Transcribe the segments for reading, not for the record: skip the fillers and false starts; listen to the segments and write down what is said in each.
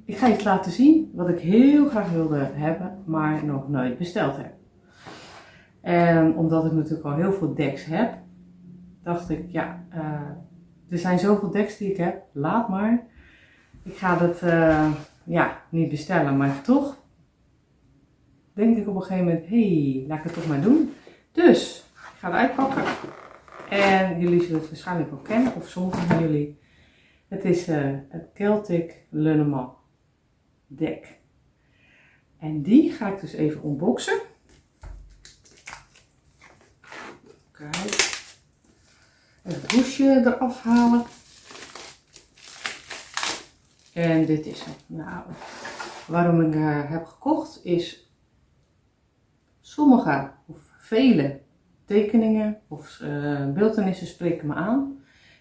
Ik ga iets laten zien wat ik heel graag wilde hebben, maar nog nooit besteld heb. En omdat ik natuurlijk al heel veel decks heb, dacht ik, ja, er zijn zoveel decks die ik heb, laat maar. Ik ga dat niet bestellen, maar toch denk ik op een gegeven moment, hey, laat ik het toch maar doen. Dus, ik ga het uitpakken. En jullie zullen het waarschijnlijk wel kennen, of sommigen van jullie. Het is het Celtic Le Normand deck. En die ga ik dus even unboxen. Kijk. Het hoesje eraf halen. En dit is het. Nou, waarom ik heb gekocht is sommige of vele tekeningen of beeltenissen spreken me aan.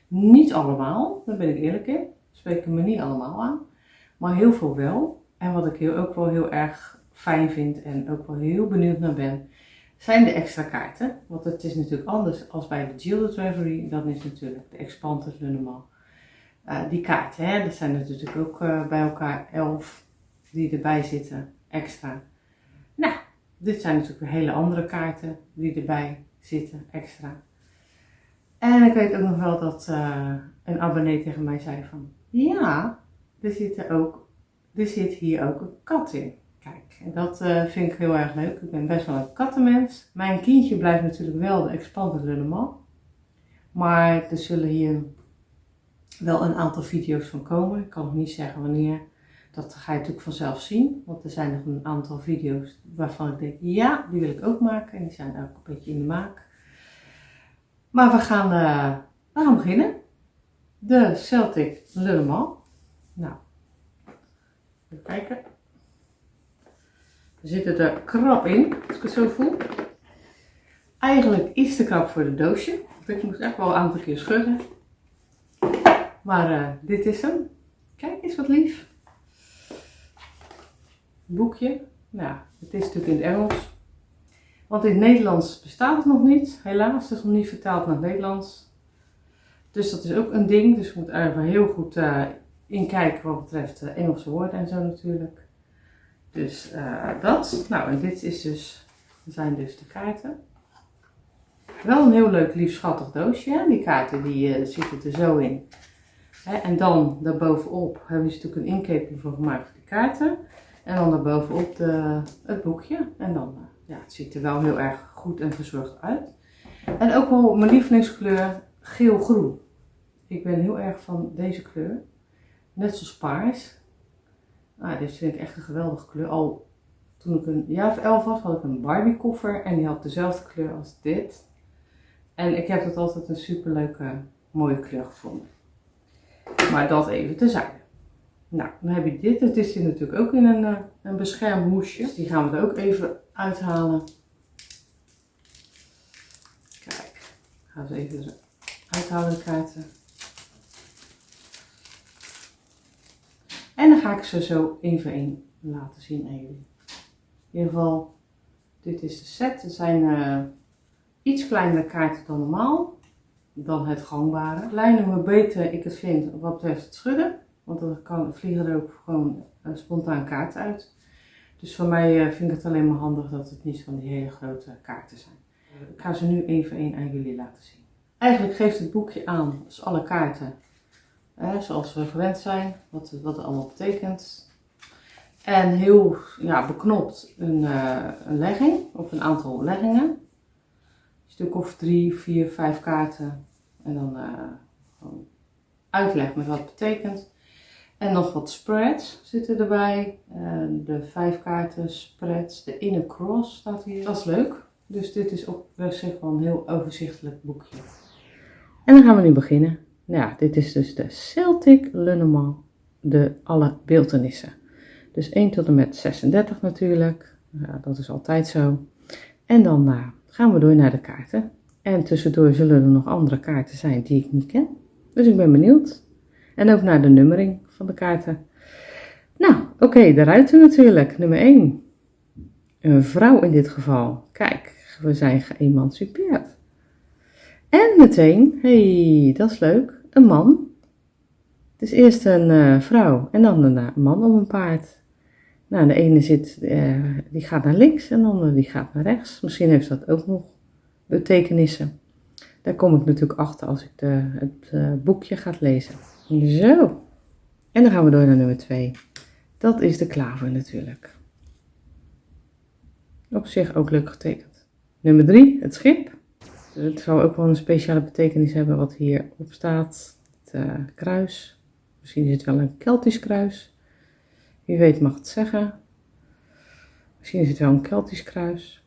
Niet allemaal, daar ben ik eerlijk in. Spreken me niet allemaal aan. Maar heel veel wel. En wat ik ook wel heel erg fijn vind en ook wel heel benieuwd naar ben, zijn de extra kaarten. Want het is natuurlijk anders als bij de Gilded Reverie. Dat is natuurlijk de Expanded Le Normand. Die kaarten, hè, dat zijn er natuurlijk ook bij elkaar 11 die erbij zitten extra. Nou, dit zijn natuurlijk weer hele andere kaarten die erbij zitten extra. En ik weet ook nog wel dat een abonnee tegen mij zei van, ja, er zit hier ook een kat in. Kijk, en dat vind ik heel erg leuk. Ik ben best wel een kattenmens. Mijn kindje blijft natuurlijk wel de Expanded Le Normand. Maar er zullen hier wel een aantal video's van komen. Ik kan nog niet zeggen wanneer. Dat ga je natuurlijk vanzelf zien. Want er zijn nog een aantal video's waarvan ik denk, ja, die wil ik ook maken. En die zijn ook een beetje in de maak. Maar we gaan beginnen. De Celtic Le Normand. Nou, even kijken. Er zitten er krap in, als ik het zo voel. Eigenlijk iets te krap voor de doosje. Want ik moest echt wel een aantal keer schudden. Maar dit is hem. Kijk eens wat lief. Boekje. Nou, het is natuurlijk in het Engels. Want in het Nederlands bestaat het nog niet. Helaas, het is nog niet vertaald naar het Nederlands. Dus dat is ook een ding. Dus je moet er even heel goed in kijken wat betreft Engelse woorden en zo natuurlijk. Dus dat. Nou, en dit zijn dus de kaarten. Wel een heel leuk, lief, schattig doosje. Hè? Die kaarten die zitten er zo in. Hè? En dan daarbovenop hebben ze natuurlijk een inkeping voor gemaakt voor die kaarten. En dan daarbovenop het boekje. En dan, het ziet er wel heel erg goed en verzorgd uit. En ook wel mijn lievelingskleur geel-groen. Ik ben heel erg van deze kleur. Net zoals paars. Dit vind ik echt een geweldige kleur. Al toen ik een jaar of 11 was, had ik een Barbie koffer. En die had dezelfde kleur als dit. En ik heb dat altijd een super leuke, mooie kleur gevonden. Maar dat even terzijde. Nou, dan heb je dit. Het is hier natuurlijk ook in een beschermd hoesje. Dus die gaan we er ook even uithalen. Kijk, gaan we even uithalen de kaarten. En dan ga ik ze zo één voor één laten zien aan jullie. In ieder geval, dit is de set. Er zijn iets kleinere kaarten dan normaal. Dan het gangbare. Kleiner, hoe beter ik het vind wat betreft het schudden. Want dan vliegen er ook gewoon spontaan kaarten uit. Dus voor mij vind ik het alleen maar handig dat het niet van die hele grote kaarten zijn. Ik ga ze nu één voor één aan jullie laten zien. Eigenlijk geeft het boekje aan, dus alle kaarten. Zoals we gewend zijn, wat het allemaal betekent. En heel beknopt een legging, of een aantal leggingen. Een stuk of 3, 4, 5 kaarten. En dan gewoon uitleg met wat het betekent. En nog wat spreads zitten erbij. De 5 kaarten spreads, de inner cross staat hier. Dat is leuk. Dus dit is op zich wel een heel overzichtelijk boekje. En dan gaan we nu beginnen. Ja, dit is dus de Celtic Le Normand, alle beeltenissen. Dus 1 tot en met 36 natuurlijk, ja, dat is altijd zo. En dan gaan we door naar de kaarten. En tussendoor zullen er nog andere kaarten zijn die ik niet ken. Dus ik ben benieuwd. En ook naar de nummering van de kaarten. Nou, oké, de ruiten natuurlijk. Nummer 1. Een vrouw in dit geval. Kijk, we zijn geëmancipeerd. En meteen, hey, dat is leuk, een man. Het is eerst een vrouw en dan een man op een paard. Nou, de ene die gaat naar links en de andere die gaat naar rechts. Misschien heeft dat ook nog betekenissen. Daar kom ik natuurlijk achter als ik het boekje ga lezen. Zo. En dan gaan we door naar nummer 2. Dat is de klaver natuurlijk. Op zich ook leuk getekend. Nummer 3, het schip. Het zou ook wel een speciale betekenis hebben wat hierop staat. Het kruis. Misschien is het wel een Keltisch kruis. Wie weet mag het zeggen. Misschien is het wel een Keltisch kruis.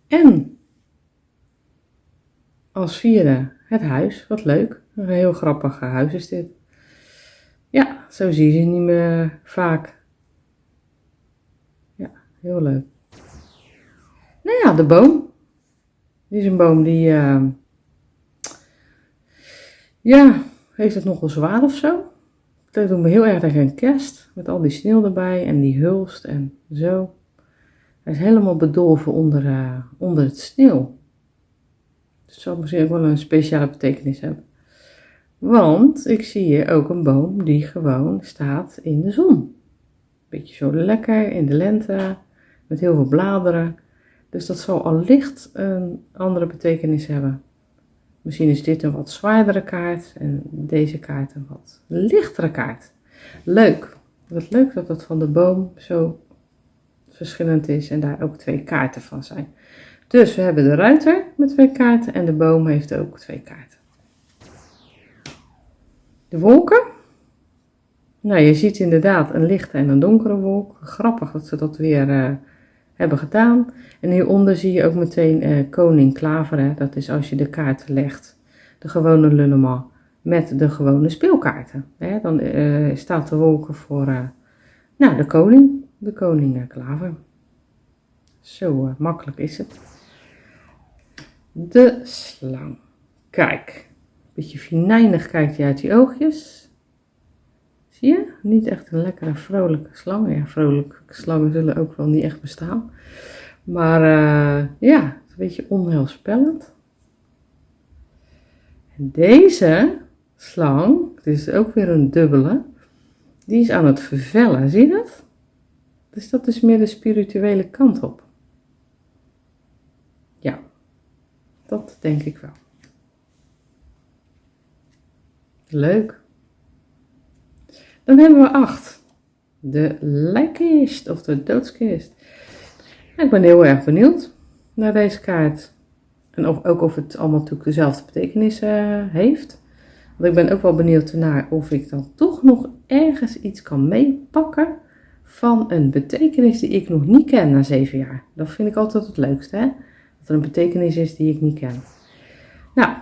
En als vierde het huis. Wat leuk. Een heel grappig huis is dit. Ja, zo zie je ze niet meer vaak. Ja, heel leuk. Nou ja, de boom. Dit is een boom die, heeft het nogal zwaar of zo. Dat doet me heel erg aan kerst. Met al die sneeuw erbij en die hulst en zo. Hij is helemaal bedolven onder het sneeuw. Het zal misschien ook wel een speciale betekenis hebben. Want ik zie hier ook een boom die gewoon staat in de zon. Beetje zo lekker in de lente, met heel veel bladeren. Dus dat zal allicht een andere betekenis hebben. Misschien is dit een wat zwaardere kaart en deze kaart een wat lichtere kaart. Leuk. Wat leuk dat het van de boom zo verschillend is en daar ook 2 kaarten van zijn. Dus we hebben de ruiter met 2 kaarten en de boom heeft ook 2 kaarten. De wolken. Nou, je ziet inderdaad een lichte en een donkere wolk. Grappig dat ze dat weer hebben gedaan. En hieronder zie je ook meteen koning klaveren. Dat is als je de kaarten legt, de gewone Lenormand, met de gewone speelkaarten. Dan staat de wolken voor de koning klaver. Zo makkelijk is het. De slang. Kijk, een beetje venijnig kijkt hij uit die oogjes. Zie je? Niet echt een lekkere vrolijke slang. Ja, vrolijke slangen zullen ook wel niet echt bestaan. Maar het is een beetje onheilspellend. En deze slang, het is ook weer een dubbele, die is aan het vervellen. Zie je dat? Dus dat is meer de spirituele kant op. Ja, dat denk ik wel. Leuk. Dan hebben we 8. De lijkkist of de doodskist. Ik ben heel erg benieuwd naar deze kaart. En ook of het allemaal natuurlijk dezelfde betekenis heeft. Want ik ben ook wel benieuwd naar of ik dan toch nog ergens iets kan meepakken van een betekenis die ik nog niet ken na 7 jaar. Dat vind ik altijd het leukste, hè? Dat er een betekenis is die ik niet ken. Nou,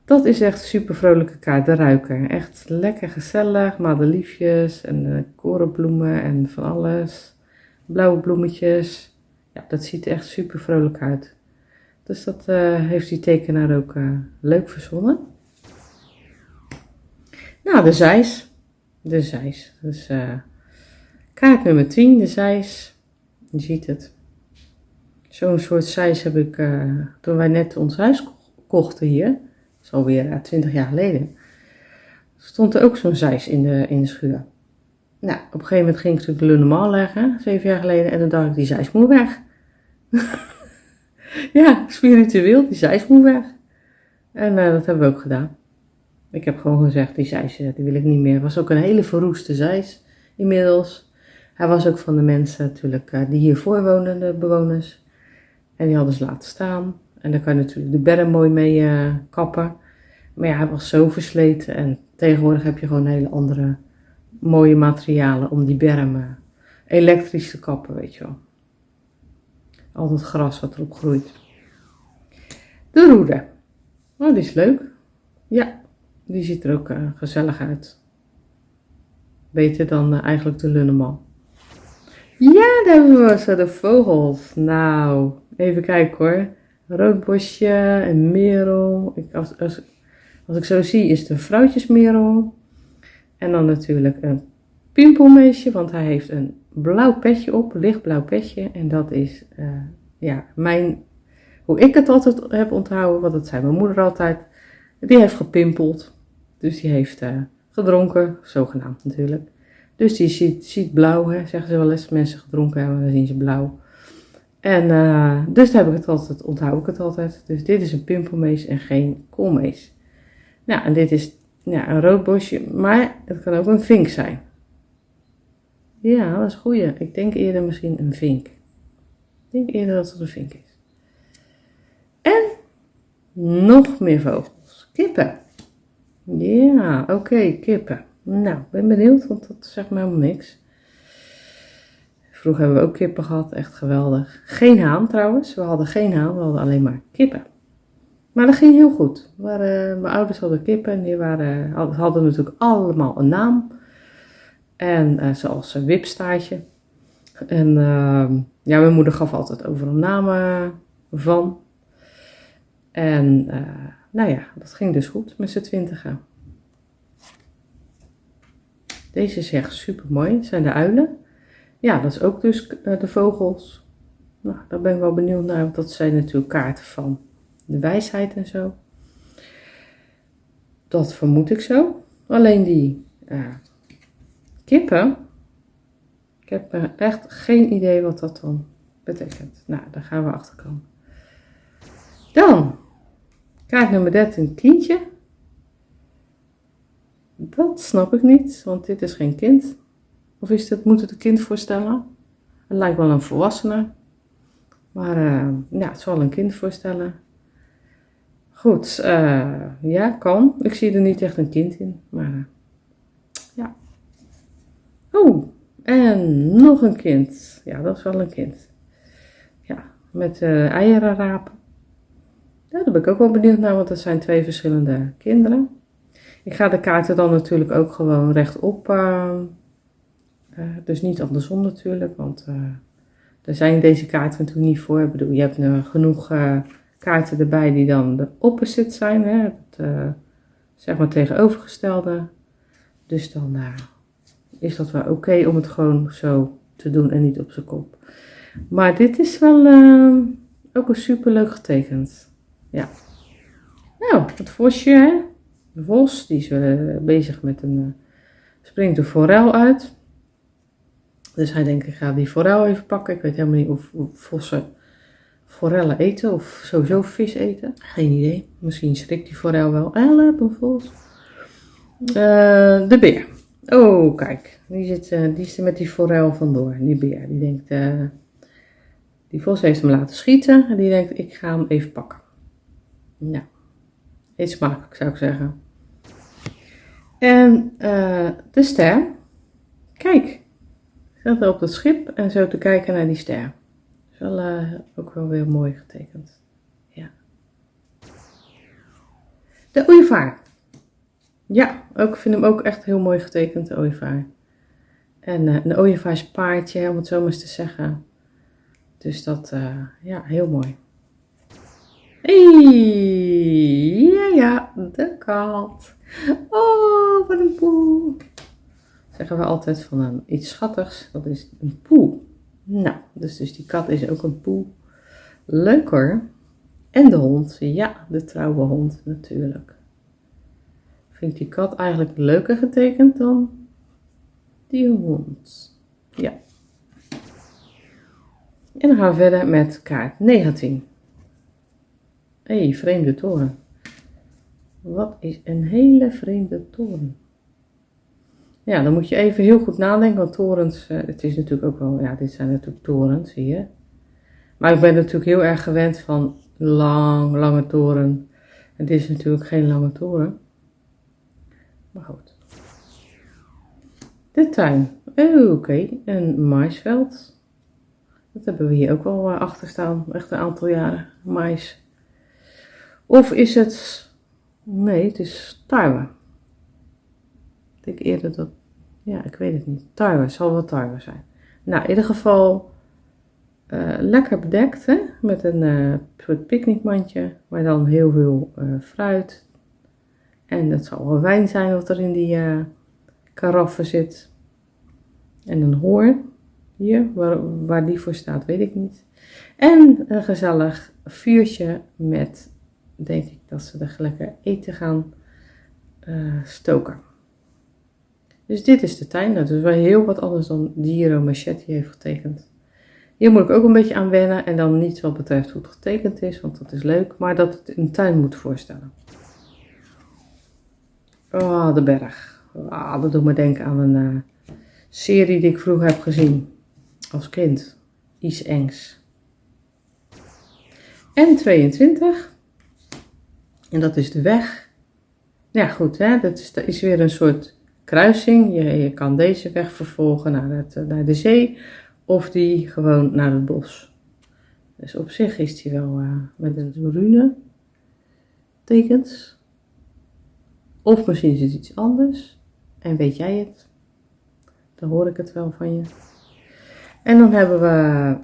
dat is echt een super vrolijke kaart, de ruiker. Echt lekker gezellig, madeliefjes en korenbloemen en van alles. Blauwe bloemetjes. Ja, dat ziet er echt super vrolijk uit. Dus dat heeft die tekenaar ook leuk verzonnen. Nou, de zeis. De zeis. Dus kaart nummer 10, de zeis. Je ziet het. Zo'n soort zeis heb ik toen wij net ons huis kochten hier. Dat is alweer 20 jaar geleden. Stond er ook zo'n zeis in de schuur. Nou, op een gegeven moment ging ik natuurlijk de Lenormand leggen, 7 jaar geleden. En dan dacht ik, die zeis moet weg. Ja, spiritueel, die zeis moet weg. En dat hebben we ook gedaan. Ik heb gewoon gezegd, die zeis, die wil ik niet meer. Het was ook een hele verroeste zeis inmiddels. Hij was ook van de mensen natuurlijk die hiervoor woonden, de bewoners. En die hadden ze laten staan. En daar kan je natuurlijk de berm mooi mee kappen. Maar ja, hij was zo versleten. En tegenwoordig heb je gewoon hele andere mooie materialen om die berm elektrisch te kappen, weet je wel. Al dat gras wat erop groeit. De roede. Oh, die is leuk. Ja, die ziet er ook gezellig uit. Beter dan eigenlijk de Lenormand. Ja, daar hebben we zo de vogels. Nou, even kijken hoor. Roodbosje, een merel. Als ik zo zie is het een vrouwtjesmerel. En dan natuurlijk een pimpelmeesje, want hij heeft een blauw petje op, lichtblauw petje. En dat is hoe ik het altijd heb onthouden, want dat zei mijn moeder altijd. Die heeft gepimpeld. Dus die heeft gedronken, zogenaamd natuurlijk. Dus die ziet blauw, hè, zeggen ze wel eens. Mensen gedronken hebben, dan zien ze blauw. En dus daar onthoud ik het altijd. Dus dit is een pimpelmees en geen koolmees. Nou, en dit is een rood bosje, maar het kan ook een vink zijn. Ja, dat is een goeie. Ik denk eerder misschien een vink. Ik denk eerder dat het een vink is. En nog meer vogels. Kippen. Ja, oké, kippen. Nou, ben benieuwd, want dat zegt me helemaal niks. Vroeger hebben we ook kippen gehad, echt geweldig. Geen haan trouwens, we hadden geen haan, we hadden alleen maar kippen. Maar dat ging heel goed. Mijn ouders hadden kippen en die hadden natuurlijk allemaal een naam. En zoals een wipstaartje. En mijn moeder gaf altijd overal namen van. En dat ging dus goed met z'n 20. Deze is echt super mooi. Dat zijn de uilen. Ja, dat is ook dus de vogels. Nou, daar ben ik wel benieuwd naar. Want dat zijn natuurlijk kaarten van de wijsheid en zo. Dat vermoed ik zo. Alleen die kippen. Ik heb echt geen idee wat dat dan betekent. Nou, daar gaan we achter komen. Dan, kaart nummer 13, kindje. Dat snap ik niet, want dit is geen kind. Of moet het een kind voorstellen? Het lijkt wel een volwassene. Maar het zal een kind voorstellen. Goed, ja, kan. Ik zie er niet echt een kind in, maar ja. Oh, en nog een kind. Ja, dat is wel een kind. Ja, met eieren rapen. Ja, daar ben ik ook wel benieuwd naar, want dat zijn 2 verschillende kinderen. Ik ga de kaarten dan natuurlijk ook gewoon rechtop. Dus niet andersom natuurlijk, want daar zijn deze kaarten natuurlijk niet voor. Ik bedoel, je hebt genoeg kaarten erbij die dan de opposite zijn, hè? Het zeg maar tegenovergestelde. Dus dan is dat wel oké om het gewoon zo te doen en niet op zijn kop. Maar dit is wel ook een super leuk getekend. Ja. Nou, het vosje, hè? De vos, die is bezig met springt de forel uit. Dus hij denkt, ik ga die forel even pakken. Ik weet helemaal niet of vossen forellen eten of sowieso vis eten. Geen idee. Misschien schrikt die forel wel. Help, een vos. De beer. Oh, kijk. Die is er met die forel vandoor. Die beer. Die denkt, die vos heeft hem laten schieten. En die denkt, ik ga hem even pakken. Nou, eet smakelijk zou ik zeggen. En de ster. Kijk. Zat er op het schip en zo te kijken naar die ster. Dat is wel, ook wel weer mooi getekend. Ja. De ooievaar. Ja, ik vind hem ook echt heel mooi getekend, de ooievaar. En een ooievaarspaardje, om het zo maar eens te zeggen. Dus dat, heel mooi. Ja, de kat. Oh, wat een poe. Zeggen we altijd van iets schattigs, dat is een poe. Nou, dus die kat is ook een poe. Leuk hoor. En de hond, ja, de trouwe hond natuurlijk. Vind ik die kat eigenlijk leuker getekend dan die hond. Ja. En dan gaan we verder met kaart 19. Vreemde toren. Wat is een hele vreemde toren? Ja, dan moet je even heel goed nadenken, want torens, het is natuurlijk ook wel, ja, dit zijn natuurlijk torens, zie je. Maar ik ben natuurlijk heel erg gewend van lange toren. En dit is natuurlijk geen lange toren. Maar goed. De tuin. Oké, een maisveld. Dat hebben we hier ook wel achter staan, echt een aantal jaren, mais. Of is het, nee, het is tarwe. Ik denk eerder dat, ja, ik weet het niet. Tarwe, zal wel tarwe zijn. Nou, in ieder geval lekker bedekt, hè? Met een soort picknickmandje, maar dan heel veel fruit. En dat zal wel wijn zijn wat er in die karaffen zit. En een hoorn, hier, waar die voor staat, weet ik niet. En een gezellig vuurtje met, denk ik dat ze er lekker eten gaan stoker. Dus dit is de tuin. Dat is wel heel wat anders dan Giro Machetti heeft getekend. Hier moet ik ook een beetje aan wennen. En dan niet wat betreft hoe het getekend is, want dat is leuk. Maar dat het een tuin moet voorstellen. Oh, de berg. Oh, dat doet me denken aan een serie die ik vroeger heb gezien. Als kind. Iets engs. En 22. En dat is de weg. Ja goed, hè? Dat is weer een soort kruising. Je kan deze weg vervolgen naar de zee. Of die gewoon naar het bos. Dus op zich is die wel met een rune tekens. Of misschien is het iets anders. En weet jij het? Dan hoor ik het wel van je. En dan hebben we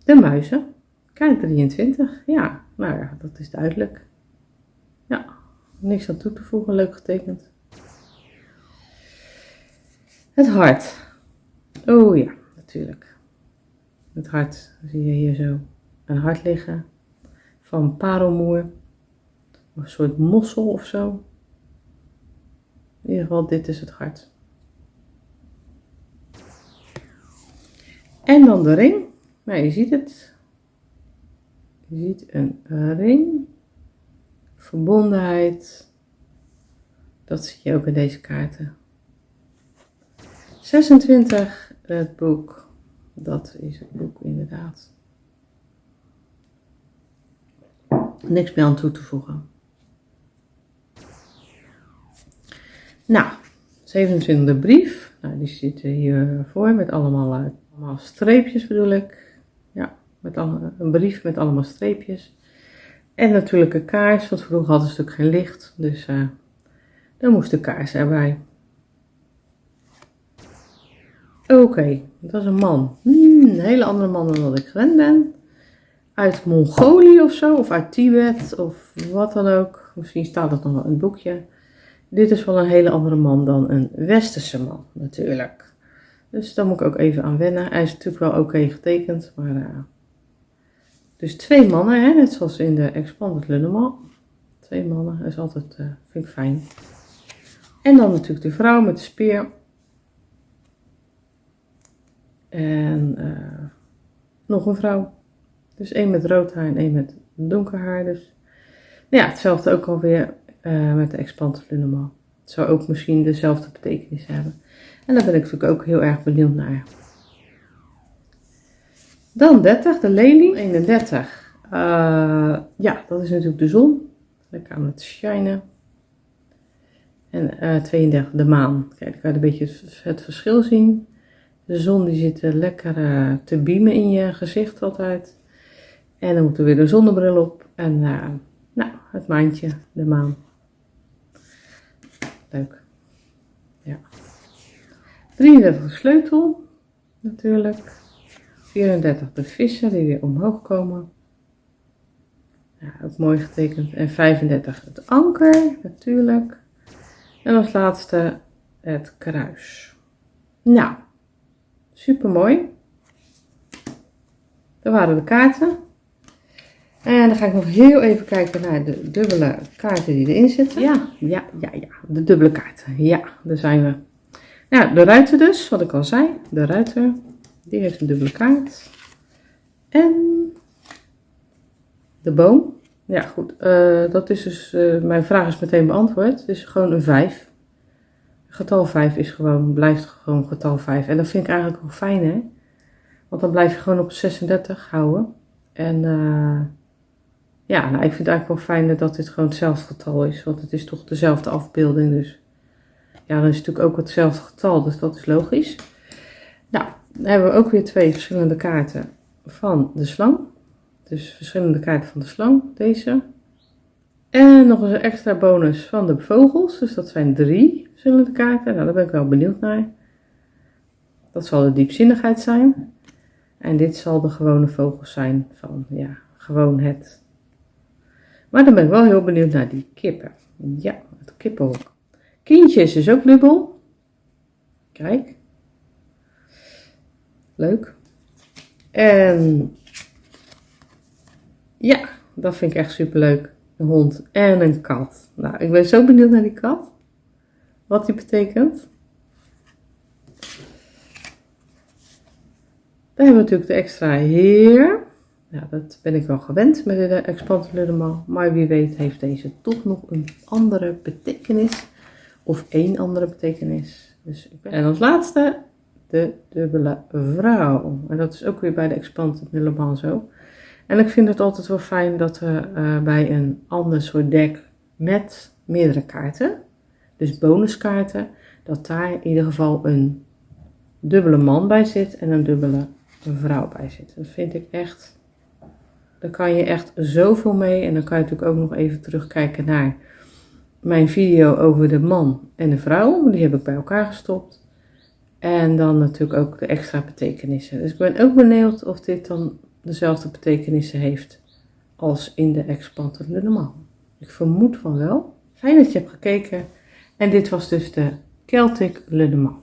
de muizen. Kaart 23. Ja, nou ja, dat is duidelijk. Ja, niks aan toe te voegen. Leuk getekend. Het hart. Oh ja, natuurlijk. Het hart zie je hier zo. Een hart liggen. Van parelmoer. Een soort mossel of zo. In ieder geval, dit is het hart. En dan de ring. Nou, je ziet het. Je ziet een ring. Verbondenheid. Dat zie je ook in deze kaarten. 26, het boek. Dat is het boek inderdaad. Niks meer aan toe te voegen. Nou, 27 de brief. Nou, die zit hier voor met allemaal streepjes bedoel ik. Ja, met een brief met allemaal streepjes. En natuurlijk een kaars, want vroeger hadden ze natuurlijk geen licht. Dus dan moest de kaars erbij. Oké, dat is een man. Een hele andere man dan wat ik gewend ben. Uit Mongolië of zo, of uit Tibet, of wat dan ook. Misschien staat dat nog wel in het boekje. Dit is wel een hele andere man dan een westerse man, natuurlijk. Dus daar moet ik ook even aan wennen. Hij is natuurlijk wel oké getekend, maar... Dus 2 mannen, hè? Net zoals in de Expanded Lunneman. 2 mannen, dat is altijd, vind ik fijn. En dan natuurlijk de vrouw met de speer. En nog een vrouw. Dus 1 met rood haar en 1 met donker haar. Dus ja, hetzelfde ook alweer met de Expanded Lunneman. Het zou ook misschien dezelfde betekenis hebben. En daar ben ik natuurlijk ook heel erg benieuwd naar. Dan 30, de lelie. 31. Ja, dat is natuurlijk de zon. Lekker aan het shinen. En 32, de maan. Kijk, dan kan je een beetje het verschil zien. De zon die zit lekker te beamen in je gezicht altijd. En dan moet er weer de zonnebril op. En nou, het maantje, de maan. Leuk. Ja. 33 de sleutel. Natuurlijk. 34 de vissen die weer omhoog komen. Ja, ook mooi getekend. En 35 het anker, natuurlijk. En als laatste het kruis. Nou, super mooi. Dat waren de kaarten. En dan ga ik nog heel even kijken naar de dubbele kaarten die erin zitten. Ja, de dubbele kaarten. Ja, daar zijn we. Nou, de ruiter dus, wat ik al zei. De ruiter, die heeft een dubbele kaart. En de boom. Ja, goed. Dat is dus, mijn vraag is meteen beantwoord. Het is gewoon een 5. Getal 5 is gewoon, blijft gewoon getal 5. En dat vind ik eigenlijk wel fijn, hè. Want dan blijf je gewoon op 36 houden. En ja, nou, ik vind het eigenlijk wel fijn dat dit gewoon hetzelfde getal is. Want het is toch dezelfde afbeelding. Dus ja, dan is het natuurlijk ook hetzelfde getal. Dus dat is logisch. Nou, dan hebben we ook weer 2 verschillende kaarten van de slang. Dus verschillende kaarten van de slang, deze. En nog eens een extra bonus van de vogels. Dus dat zijn 3 verschillende kaarten. Nou, daar ben ik wel benieuwd naar. Dat zal de diepzinnigheid zijn. En dit zal de gewone vogels zijn van, ja, gewoon het. Maar dan ben ik wel heel benieuwd naar die kippen. Ja, het kippenhok. Kindje is dus ook dubbel. Kijk. Leuk. En ja, dat vind ik echt super leuk. een hond en een kat. Nou, ik ben zo benieuwd naar die kat. Wat die betekent. Dan hebben we natuurlijk de extra heer. Ja, dat ben ik wel gewend met de Expanded Le Mans. Maar wie weet heeft deze toch nog een andere betekenis. Of één andere betekenis. Dus en als laatste de dubbele vrouw. En dat is ook weer bij de Expanded Le Mans zo. En ik vind het altijd wel fijn dat we bij een ander soort deck met meerdere kaarten. Dus bonuskaarten. Dat daar in ieder geval een dubbele man bij zit en een dubbele vrouw bij zit. Dat vind ik echt, daar kan je echt zoveel mee. En dan kan je natuurlijk ook nog even terugkijken naar mijn video over de man en de vrouw. Die heb ik bij elkaar gestopt. En dan natuurlijk ook de extra betekenissen. Dus ik ben ook benieuwd of dit dan dezelfde betekenissen heeft als in de Expanded Le Mans. Ik vermoed van wel. Fijn dat je hebt gekeken. En dit was dus de Celtic Le Mans.